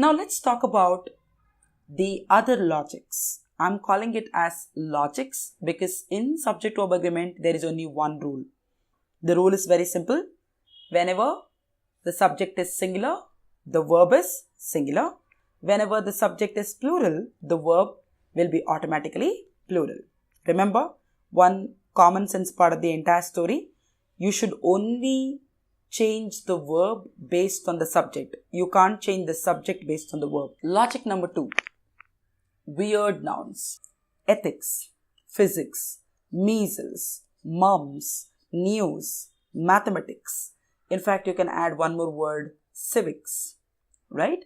Now let's talk about the other logics. I'm calling it as logics because in subject-verb agreement there is only one rule. The rule is very simple. Whenever the subject is singular, the verb is singular. Whenever the subject is plural, the verb will be automatically plural. Remember, one common sense part of the entire story, you should only change the verb based on the subject. You can't change the subject based on the verb. Logic number 2. Weird nouns. Ethics, physics, measles, mums, news, mathematics. In fact, you can add one more word, civics, right?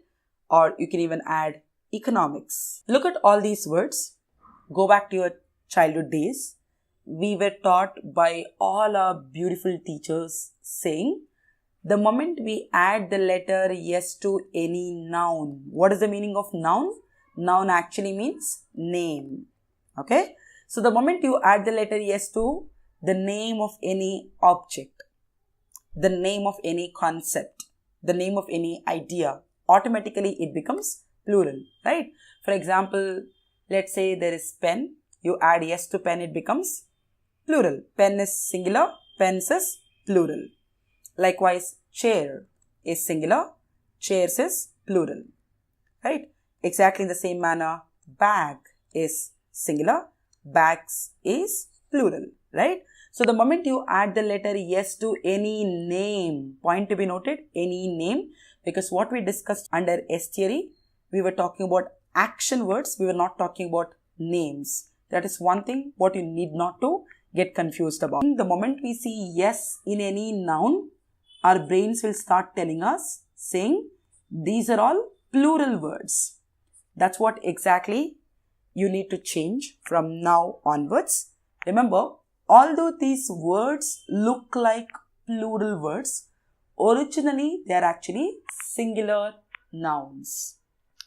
Or you can even add economics. Look at all these words. Go back to your childhood days. We were taught by all our beautiful teachers saying, the moment we add the letter S to any noun. What is the meaning of noun? Noun actually means name. Okay? So the moment you add the letter S to the name of any object, the name of any concept, the name of any idea, automatically it becomes plural, right? For example, let's say there is pen. You add S to pen, it becomes plural. Pen is singular, pens is plural. Likewise, chair is singular, chairs is plural, right? Exactly in the same manner, bag is singular, bags is plural, right? So the moment you add the letter S to any name, point to be noted, any name, because what we discussed under S theory, we were talking about action words, we were not talking about names. That is one thing what you need not to get confused about. The moment we see yes in any noun, our brains will start telling us, saying, these are all plural words. That's what exactly you need to change from now onwards. Remember, although these words look like plural words, originally they are actually singular nouns.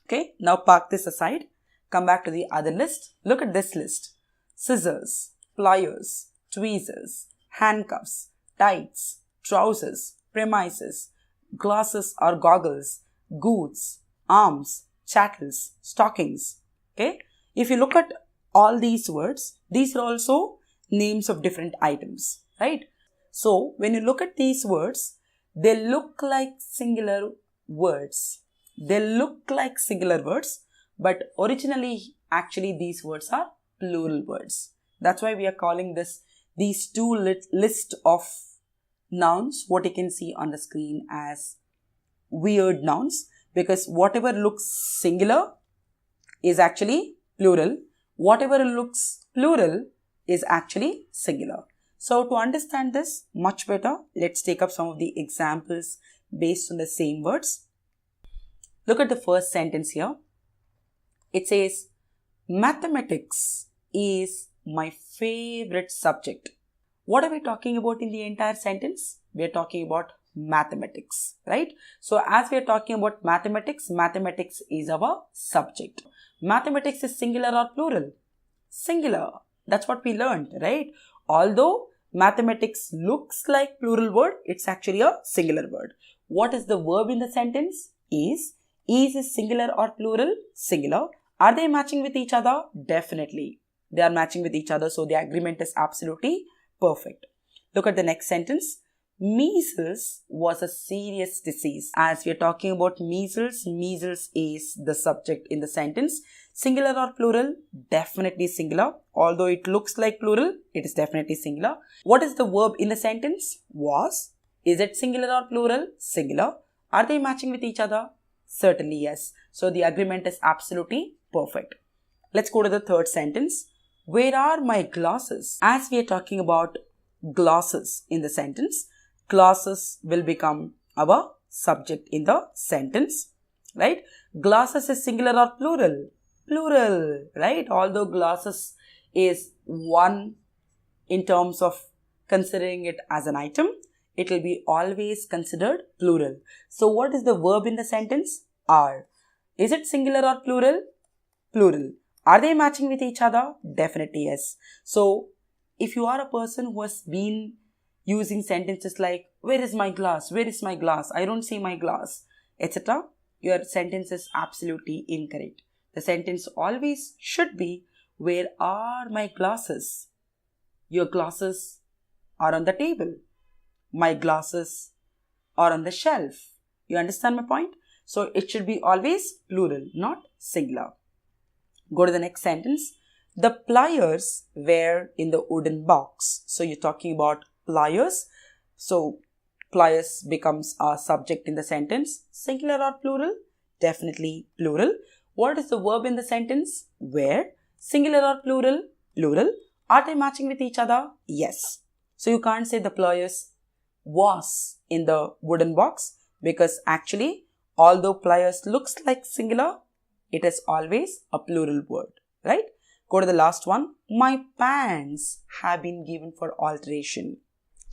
Okay, now park this aside. Come back to the other list. Look at this list. Scissors, pliers, tweezers, handcuffs, tights, trousers, premises, glasses or goggles, goods, arms, chattels, stockings. Okay, if you look at all these words, these are also names of different items, right? So when you look at these words, they look like singular words. They look like singular words, but originally actually these words are plural words. That's why we are calling these two list of nouns, what you can see on the screen, as weird nouns, because whatever looks singular is actually plural. Whatever looks plural is actually singular. So to understand this much better, let's take up some of the examples based on the same words. Look at the first sentence here. It says, mathematics is my favorite subject. What are we talking about in the entire sentence? We are talking about mathematics, right? So as we are talking about mathematics, mathematics is our subject. Mathematics is singular or plural? Singular. That's what we learned, right? Although mathematics looks like plural word, it's actually a singular word. What is the verb in the sentence? Is. Is singular or plural? Singular. Are they matching with each other? Definitely. They are matching with each other, so the agreement is absolutely perfect. Look at the next sentence. Measles was a serious disease. As we are talking about measles, measles is the subject in the sentence. Singular or plural? Definitely singular. Although it looks like plural, it is definitely singular. What is the verb in the sentence? Was. Is it singular or plural? Singular. Are they matching with each other? Certainly yes. So the agreement is absolutely perfect. Let's go to the third sentence. Where are my glasses? As we are talking about glasses in the sentence, glasses will become our subject in the sentence, right? Glasses is singular or plural? Plural, right? Although glasses is one in terms of considering it as an item, it will be always considered plural. So what is the verb in the sentence? Are. Is it singular or plural? Plural. Are they matching with each other? Definitely yes. So if you are a person who has been using sentences like, where is my glass? Where is my glass? I don't see my glass, etc., your sentence is absolutely incorrect. The sentence always should be, where are my glasses? Your glasses are on the table. My glasses are on the shelf. You understand my point? So it should be always plural, not singular. Go to the next sentence. The pliers were in the wooden box. So you're talking about pliers. So pliers becomes a subject in the sentence. Singular or plural? Definitely plural. What is the verb in the sentence? Were. Singular or plural? Plural. Are they matching with each other? Yes. So you can't say the pliers was in the wooden box, because actually, although pliers looks like singular, it is always a plural word, right? Go to the last one. My pants have been given for alteration,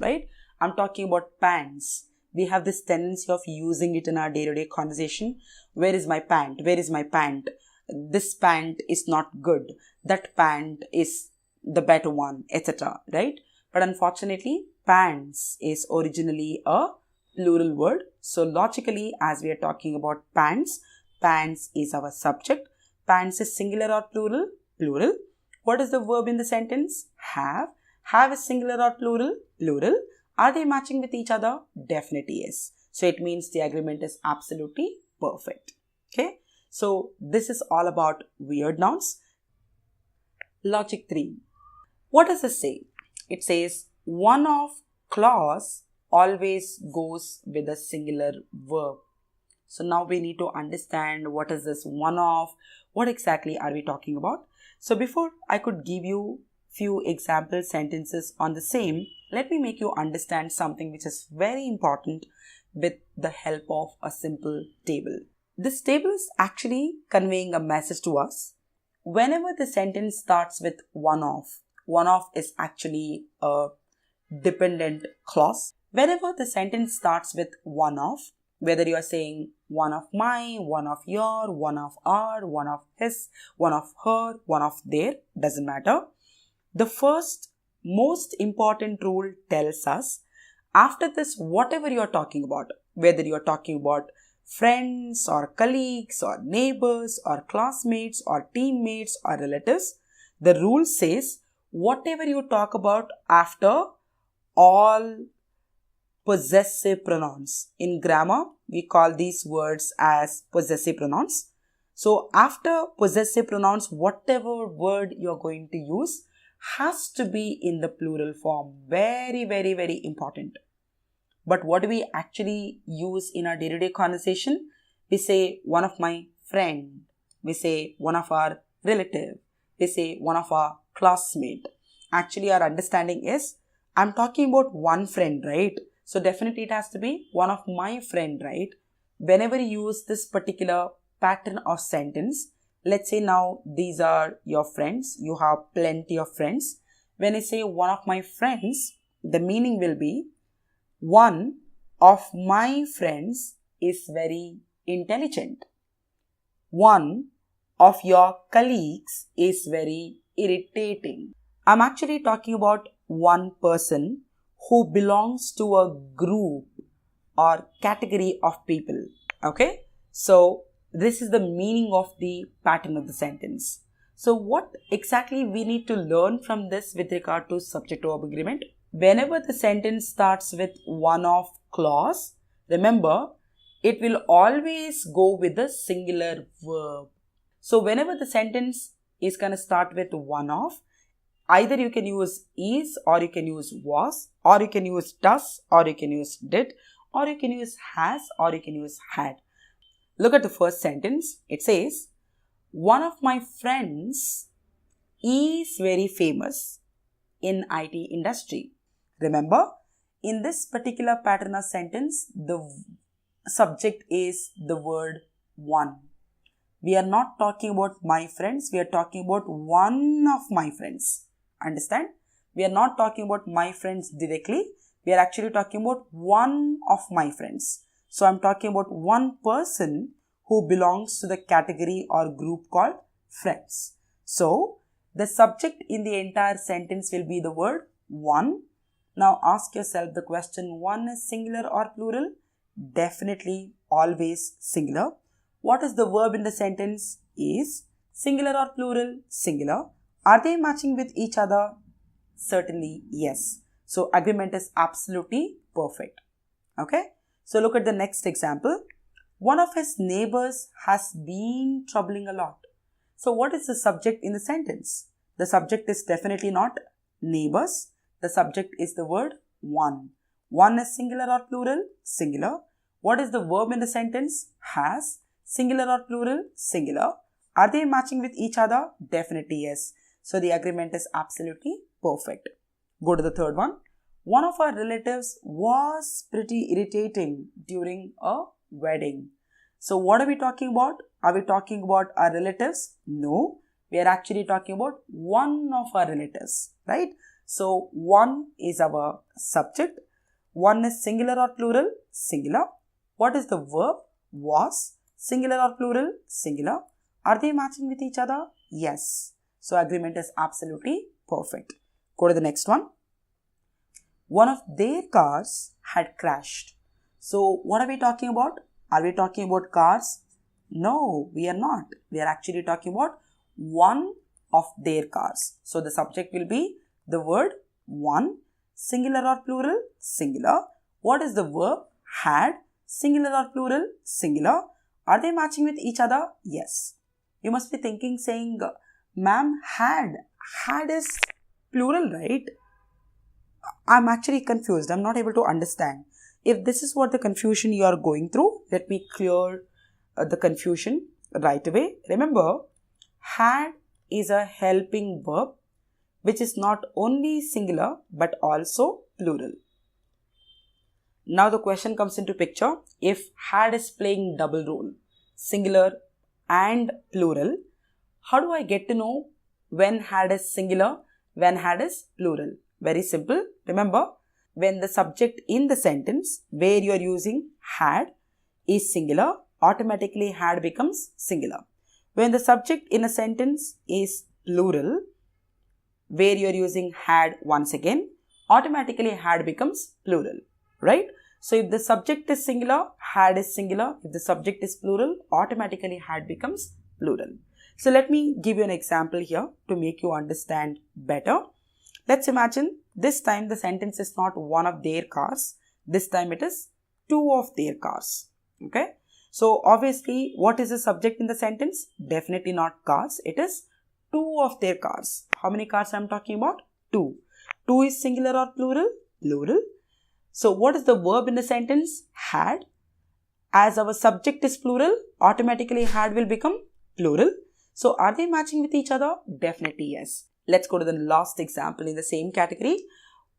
right? I'm talking about pants. We have this tendency of using it in our day-to-day conversation. Where is my pant? Where is my pant? This pant is not good. That pant is the better one, etc., right? But unfortunately, pants is originally a plural word. So logically, as we are talking about pants, pants is our subject. Pants is singular or plural? Plural. What is the verb in the sentence? Have. Have is singular or plural? Plural. Are they matching with each other? Definitely yes. So it means the agreement is absolutely perfect. Okay. So this is all about weird nouns. Logic 3. What does this say? It says one of clause always goes with a singular verb. So now we need to understand what is this one of, what exactly are we talking about. So before I could give you few example sentences on the same, let me make you understand something which is very important with the help of a simple table. This table is actually conveying a message to us. Whenever the sentence starts with one of is actually a dependent clause. Whenever the sentence starts with one of, whether you are saying one of my, one of your, one of our, one of his, one of her, one of their, doesn't matter. The first most important rule tells us, after this, whatever you are talking about, whether you are talking about friends or colleagues or neighbors or classmates or teammates or relatives, the rule says whatever you talk about after all possessive pronouns. In grammar, we call these words as possessive pronouns. So after possessive pronouns, whatever word you're going to use has to be in the plural form. Very, very, very important. But what do we actually use in our day-to-day conversation? We say one of my friend. We say one of our relative. We say one of our classmate. Actually, our understanding is, I'm talking about one friend, right? So definitely it has to be one of my friend, right? Whenever you use this particular pattern of sentence, let's say now these are your friends. You have plenty of friends. When I say one of my friends, the meaning will be one of my friends is very intelligent. One of your colleagues is very irritating. I'm actually talking about one person who belongs to a group or category of people. Okay? So this is the meaning of the pattern of the sentence. So what exactly we need to learn from this with regard to subject-verb agreement? Whenever the sentence starts with one of clause, remember, it will always go with a singular verb. So whenever the sentence is going to start with one of, either you can use is, or you can use was, or you can use does, or you can use did, or you can use has, or you can use had. Look at the first sentence. It says, one of my friends is very famous in IT industry. Remember, in this particular pattern of sentence, the subject is the word one. We are not talking about my friends. We are talking about one of my friends. Understand? We are not talking about my friends directly. We are actually talking about one of my friends. So I'm talking about one person who belongs to the category or group called friends. So the subject in the entire sentence will be the word one. Now ask yourself the question, one is singular or plural? Definitely always singular. What is the verb in the sentence? Is singular or plural? Singular. Are they matching with each other? Certainly yes. So agreement is absolutely perfect. Okay. So look at the next example. One of his neighbors has been troubling a lot. So what is the subject in the sentence? The subject is definitely not neighbors. The subject is the word one. One is singular or plural? Singular. What is the verb in the sentence? Has. Singular or plural? Singular. Are they matching with each other? Definitely yes. So the agreement is absolutely perfect. Go to the third one. One of our relatives was pretty irritating during a wedding. So what are we talking about? Are we talking about our relatives? No. We are actually talking about one of our relatives, right? So one is our subject. One is singular or plural? Singular. What is the verb? Was. Singular or plural? Singular. Are they matching with each other? Yes. So agreement is absolutely perfect. Go to the next one. One of their cars had crashed. So what are we talking about? Are we talking about cars? No, we are not. We are actually talking about one of their cars. So the subject will be the word one. Singular or plural? Singular. What is the verb? Had. Singular or plural? Singular. Are they matching with each other? Yes. You must be thinking saying, ma'am, had. Had is plural, right? I'm actually confused. I'm not able to understand. If this is what the confusion you are going through, let me clear the confusion right away. Remember, had is a helping verb which is not only singular but also plural. Now the question comes into picture. If had is playing double role, singular and plural, how do I get to know when had is singular, when had is plural? Very simple. Remember, when the subject in the sentence where you are using had is singular, automatically had becomes singular. When the subject in a sentence is plural, where you are using had once again, automatically had becomes plural, right? So if the subject is singular, had is singular. If the subject is plural, automatically had becomes plural. So let me give you an example here to make you understand better. Let's imagine this time the sentence is not one of their cars. This time it is two of their cars. Okay. So obviously, what is the subject in the sentence? Definitely not cars. It is two of their cars. How many cars I'm talking about? Two. Two is singular or plural? Plural. So what is the verb in the sentence? Had. As our subject is plural, automatically had will become plural. So are they matching with each other? Definitely yes. Let's go to the last example in the same category.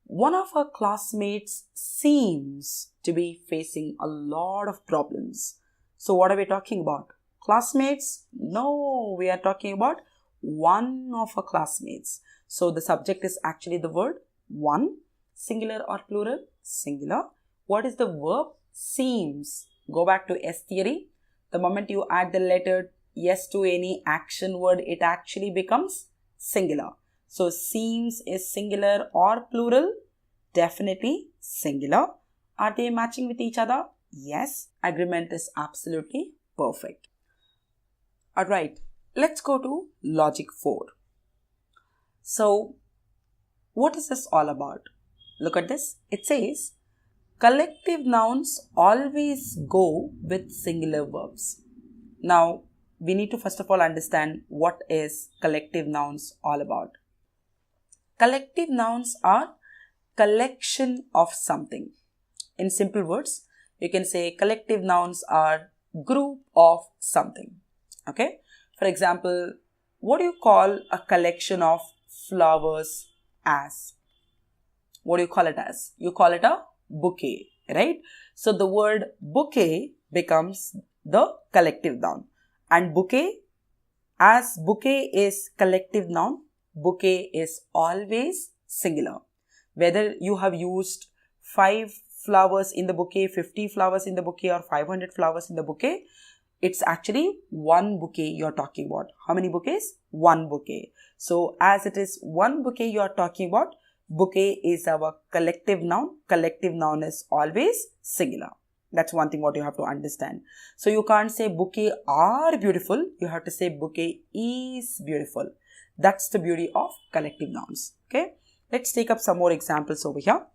One of our classmates seems to be facing a lot of problems. So what are we talking about? Classmates? No, we are talking about one of our classmates. So the subject is actually the word one. Singular or plural? Singular. What is the verb? Seems. Go back to S theory. The moment you add the letter yes to any action word, it actually becomes singular. So seems is singular or plural? Definitely singular. Are they matching with each other? Yes. Agreement is absolutely perfect. Alright, let's go to logic 4. So what is this all about? Look at this. It says collective nouns always go with singular verbs. Now we need to first of all understand what is collective nouns all about. Collective nouns are collection of something. In simple words, you can say collective nouns are group of something. Okay. For example, what do you call a collection of flowers as? What do you call it as? You call it a bouquet, right? So the word bouquet becomes the collective noun. And bouquet, as bouquet is collective noun, bouquet is always singular. Whether you have used 5 flowers in the bouquet, 50 flowers in the bouquet or 500 flowers in the bouquet, it's actually one bouquet you're talking about. How many bouquets? One bouquet. So as it is one bouquet you're talking about, bouquet is our collective noun. Collective noun is always singular. That's one thing what you have to understand. So you can't say bouquet are beautiful. You have to say bouquet is beautiful. That's the beauty of collective nouns. Okay. Let's take up some more examples over here.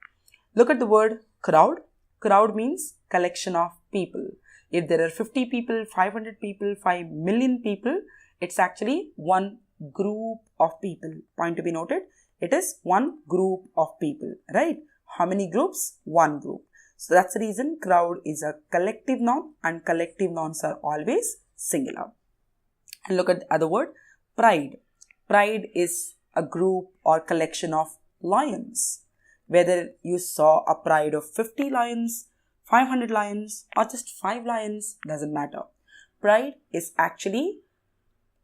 Look at the word crowd. Crowd means collection of people. If there are 50 people, 500 people, 5 million people, it's actually one group of people. Point to be noted. It is one group of people, right? How many groups? One group. So that's the reason crowd is a collective noun and collective nouns are always singular. And look at the other word, pride. Pride is a group or collection of lions. Whether you saw a pride of 50 lions, 500 lions or just 5 lions, doesn't matter. Pride is actually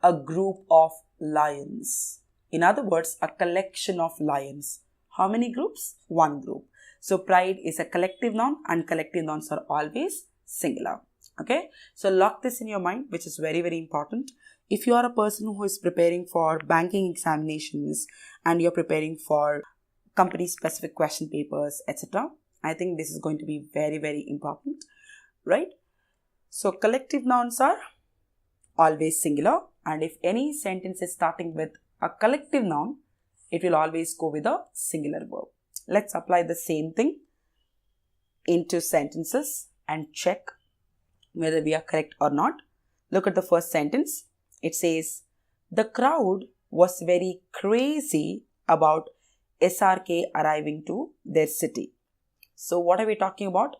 a group of lions. In other words, a collection of lions. How many groups? One group. So pride is a collective noun and collective nouns are always singular. Okay. So lock this in your mind, which is very, very important. If you are a person who is preparing for banking examinations and you're preparing for company specific question papers, etc., I think this is going to be very, very important, right? So collective nouns are always singular, and if any sentence is starting with a collective noun, it will always go with a singular verb. Let's apply the same thing into sentences and check whether we are correct or not. Look at the first sentence. It says, the crowd was very crazy about SRK arriving to their city. So what are we talking about?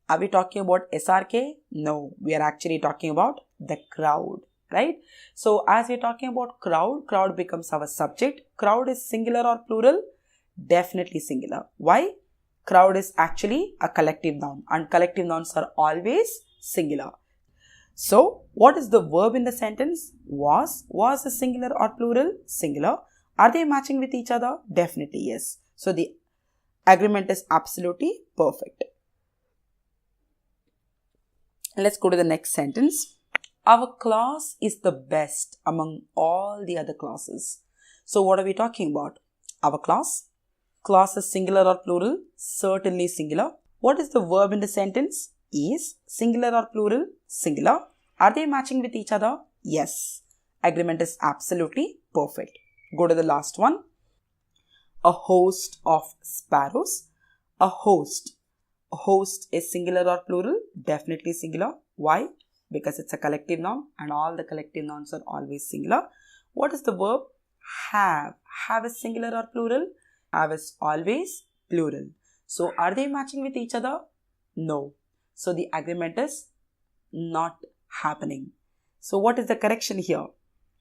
Are we talking about SRK? No, we are actually talking about the crowd, right? So as we're talking about crowd, crowd becomes our subject. Crowd is singular or plural? Definitely singular. Why? Crowd is actually a collective noun and collective nouns are always singular. So what is the verb in the sentence? Was a singular or plural? Singular. Are they matching with each other? Definitely yes. So the agreement is absolutely perfect. Let's go to the next sentence. Our class is the best among all the other classes. So what are we talking about? Our class. Class is singular or plural? Certainly singular. What is the verb in the sentence? Is singular or plural? Singular. Are they matching with each other? Yes. Agreement is absolutely perfect. Go to the last one. A host of sparrows. A host. A host is singular or plural? Definitely singular. Why? Because it's a collective noun and all the collective nouns are always singular. What is the verb? Have. Have is singular or plural? Have is always plural. So are they matching with each other? No. So the agreement is not happening. So what is the correction here?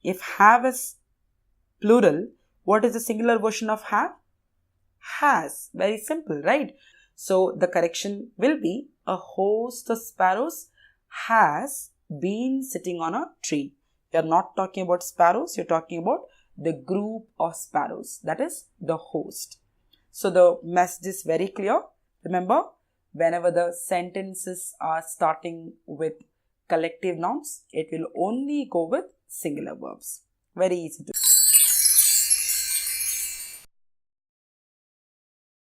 If have is plural, what is the singular version of have? Has. Very simple, right? So the correction will be a host of sparrows has been sitting on a tree. You're not talking about sparrows, you're talking about the group of sparrows. That is the host. So the message is very clear. Remember, whenever the sentences are starting with collective nouns, it will only go with singular verbs. Very easy to